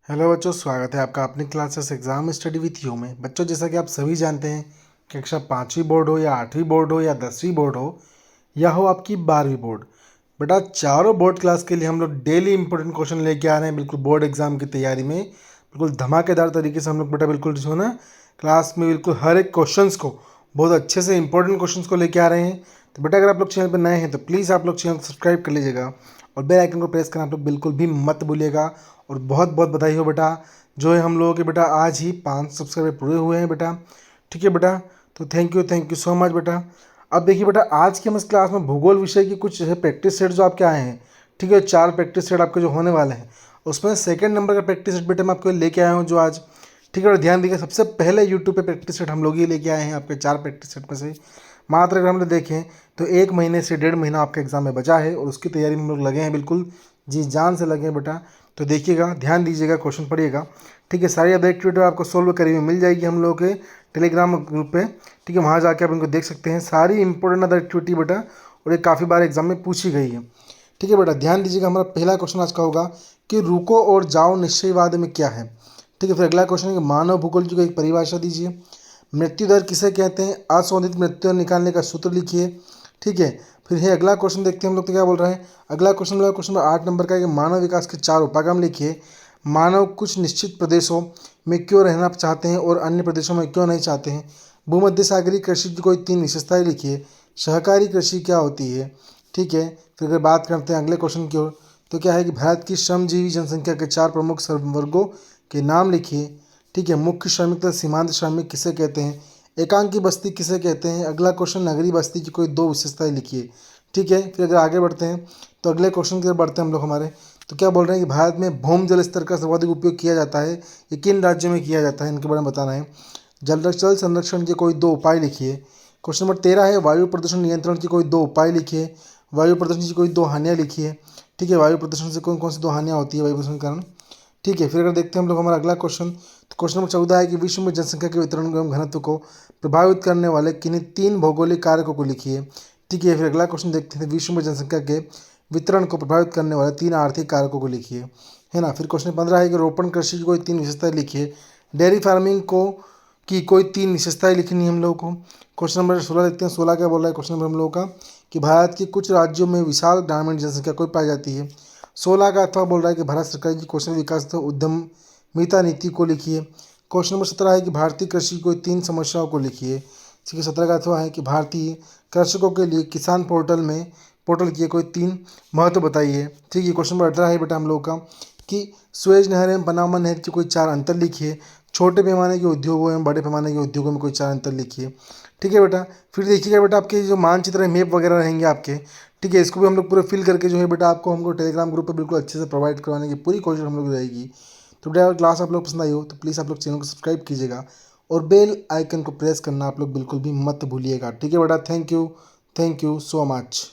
Hello बच्चों, स्वागत है आपका अपनी classes exam study with you में। बच्चों, जैसा कि आप सभी जानते हैं कि कक्षा 5वीं बोर्ड हो या 8वीं बोर्ड हो या 10वीं बोर्ड हो या हो आपकी 12वीं बोर्ड, बेटा चारों बोर्ड क्लास के लिए हम लोग डेली इंपॉर्टेंट क्वेश्चन लेके आ रहे हैं। बिल्कुल बोर्ड एग्जाम की तैयारी में बिल्कुल धमाकेदार तरीके से हम लोग बेटा बिल्कुल जो है ना क्लास में बिल्कुल हर एक क्वेश्चन को बहुत अच्छे से इंपॉर्टेंट क्वेश्चन को लेके आ रहे हैं। तो बेटा अगर आप लोग चैनल पर नए हैं तो प्लीज़ आप लोग चैनल को सब्सक्राइब कर लीजिएगा और बेल आइकन को प्रेस करना आप लोग बिल्कुल भी मत भूलिएगा। और बहुत बहुत बधाई हो बेटा, जो है हम लोगों के बेटा आज ही 5 सब्सक्राइबर पूरे हुए हैं बेटा। ठीक है बेटा, तो थैंक यू सो मच बेटा। अब देखिए बेटा, आज की हम इस क्लास में भूगोल विषय की कुछ है प्रैक्टिस सेट जो आपके आए हैं। ठीक है, 4 प्रैक्टिस सेट आपके जो होने वाले हैं उसमें सेकंड नंबर का प्रैक्टिस सेट बेटा मैं आपको लेके आया हूँ जो आज। ठीक है, और ध्यान दीजिए सबसे पहले यूट्यूब पे प्रैक्टिस सेट हम लोग ही लेके आए हैं आपके 4 प्रैक्टिस सेट में से। मात्र अगर हम लोग देखें तो 1 महीने से 1.5 महीना आपका एग्जाम में बचा है और उसकी तैयारी में हम लोग लगे हैं, बिल्कुल जी जान से लगे हैं बेटा। तो देखिएगा, ध्यान दीजिएगा, क्वेश्चन पढ़िएगा। ठीक है, सारी अदर एक्टिविटी आपको सोल्व करी हुई मिल जाएगी हम लोगों के टेलीग्राम ग्रुप पे। ठीक है, वहाँ जाके आप इनको देख सकते हैं, सारी इंपॉर्टेंट अदर एक्टिविटी बेटा, और ये काफ़ी बार एग्जाम में पूछी गई है। ठीक है बेटा, ध्यान दीजिएगा, हमारा पहला क्वेश्चन आज का होगा कि रुको और जाओ निश्चयवाद में क्या है। ठीक है, फिर अगला क्वेश्चन है कि मानव भूगोल की एक परिभाषा दीजिए। मृत्यु दर किसे कहते हैं, असंबंधित मृत्यु दर निकालने का सूत्र लिखिए। ठीक है, फिर है अगला क्वेश्चन देखते हैं हम लोग तो क्या बोल रहे हैं। अगला क्वेश्चन नंबर 8 नंबर का है कि मानव विकास के 4 उपागम लिखिए। मानव कुछ निश्चित प्रदेशों में क्यों रहना चाहते हैं और अन्य प्रदेशों में क्यों नहीं चाहते हैं। भूमध्य सागरीय कृषि की कोई 3 विशेषताएं लिखिए। सहकारी कृषि क्या होती है। ठीक है, फिर अगर बात करते हैं अगले क्वेश्चन की ओर तो क्या है कि भारत की श्रमजीवी जनसंख्या के 4 प्रमुख वर्गों के नाम लिखिए। ठीक है, मुख्य श्रमिक तथा सीमांत श्रमिक किसे कहते हैं, एकांकी बस्ती किसे कहते हैं। अगला क्वेश्चन नगरीय बस्ती की कोई 2 विशेषताएं लिखिए। ठीक है, फिर अगर आगे बढ़ते हैं तो अगले क्वेश्चन की तरफ बढ़ते हैं हम लोग हमारे। तो क्या बोल रहे हैं कि भारत में भूमि जल स्तर का सर्वाधिक उपयोग किया जाता है, ये किन राज्यों में किया जाता है, इनके बारे में बताना है। जल संरक्षण के कोई 2 उपाय लिखिए। क्वेश्चन नंबर 13 है वायु प्रदूषण नियंत्रण की कोई 2 उपाय लिखिए। वायु प्रदूषण की कोई 2 हानियाँ लिखिए। ठीक है, वायु प्रदूषण से कौन कौन सी 2 हानियाँ होती है वायु प्रदूषण के कारण। ठीक है, फिर अगर देखते हैं हम लोग हमारा अगला क्वेश्चन, तो क्वेश्चन नंबर 14 है कि विश्व में जनसंख्या के वितरण एवं घनत्व को प्रभावित करने वाले किन्हीं 3 भौगोलिक कारकों को लिखिए। ठीक है, फिर अगला क्वेश्चन देखते हैं विश्व में जनसंख्या के वितरण को प्रभावित करने वाले 3 आर्थिक कारकों को लिखिए, है ना। फिर क्वेश्चन 15 है कि रोपण कृषि की कोई 3 विशेषताएं लिखिए। डेयरी फार्मिंग को की कोई 3 विशेषताएं लिखनी है हम लोगों को। क्वेश्चन नंबर 16 देखते हैं, 16 क्या बोल रहा है क्वेश्चन नंबर हम लोगों का कि भारत के कुछ राज्यों में विशाल ग्रामीण जनसंख्या कोई पाई जाती है। 16 का अथवा बोल रहा है कि भारत सरकार की कौशल विकास तथा उद्यमिता नीति को लिखिए। क्वेश्चन नंबर 17 है कि भारतीय कृषि की कोई 3 समस्याओं को लिखिए। ठीक है, 17 का अथवा है कि भारतीय कृषकों के लिए किसान पोर्टल की कोई 3 महत्व बताइए। ठीक है, क्वेश्चन नंबर 18 है बेटा हम लोग का कि सुएज नहर एवं पनामा नहर की कोई 4 अंतर लिखिए। छोटे पैमाने के उद्योगों एवं बड़े पैमाने के उद्योगों में कोई 4 अंतर लिखिए। ठीक है बेटा, फिर देखिएगा बेटा आपके जो मानचित्र है, मैप वगैरह रहेंगे आपके। ठीक है, इसको भी हम लोग पूरे फिल करके जो है बेटा आपको हमको टेलीग्राम ग्रुप पे बिल्कुल अच्छे से प्रोवाइड करवाने की पूरी कोशिश हम लोग रहेगी। तो बेटा अगर क्लास आप लोग पसंद आई हो तो प्लीज़ आप लोग चैनल को सब्सक्राइब कीजिएगा और बेल आइकन को प्रेस करना आप लोग बिल्कुल भी मत भूलिएगा। ठीक है बेटा, थैंक यू सो मच।